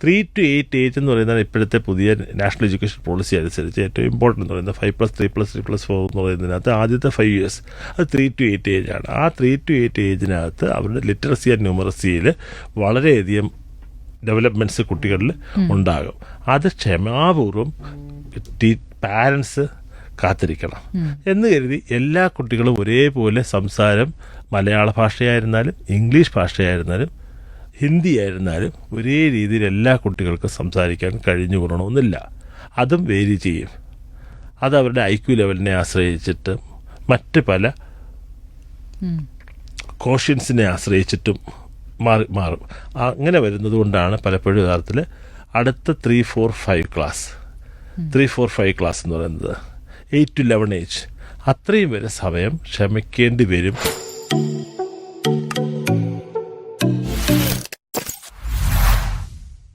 3 to 8 age എന്ന് പറയുന്നത് ഇപ്പോഴത്തെ പുതിയ നാഷണൽ എഡ്യൂക്കേഷൻ പോളിസി അനുസരിച്ച് ഏറ്റവും ഇമ്പോർട്ടൻ്റ് എന്ന് പറയുന്നത് 5+3+3+4 എന്ന് പറയുന്നതിനകത്ത് ആദ്യത്തെ 5 years അത് 3 to 8 ഏജാണ്. ആ 3 to 8 ഏജിനകത്ത് അവരുടെ ലിറ്ററസി ആൻഡ് ന്യൂമറസിയിൽ വളരെയധികം ഡെവലപ്മെൻറ്റ്സ് കുട്ടികളിൽ ഉണ്ടാകും. അത് ക്ഷമാപൂർവം പാരൻസ് കാത്തിരിക്കണം എന്ന് കരുതി എല്ലാ കുട്ടികളും ഒരേപോലെ സംസാരം മലയാള ഭാഷയായിരുന്നാലും ഇംഗ്ലീഷ് ഭാഷയായിരുന്നാലും ഹിന്ദി ആയിരുന്നാലും ഒരേ രീതിയിൽ എല്ലാ കുട്ടികൾക്കും സംസാരിക്കാൻ കഴിഞ്ഞു കൊള്ളണമെന്നില്ല. അതും വേരി ചെയ്യും. അത് അവരുടെ IQ ലെവലിനെ ആശ്രയിച്ചിട്ട് മറ്റ് പല കോഷ്യൻസിനെ ആശ്രയിച്ചിട്ടും മാറും. അങ്ങനെ വരുന്നത് കൊണ്ടാണ് പലപ്പോഴും യഥാർത്ഥത്തിൽ അടുത്ത 3-4-5 ക്ലാസ് 3-4-5 ക്ലാസ് എന്ന് പറയുന്നത് 8 to 11 ഏജ് അത്രയും വരെ സമയം ക്ഷമിക്കേണ്ടി വരും.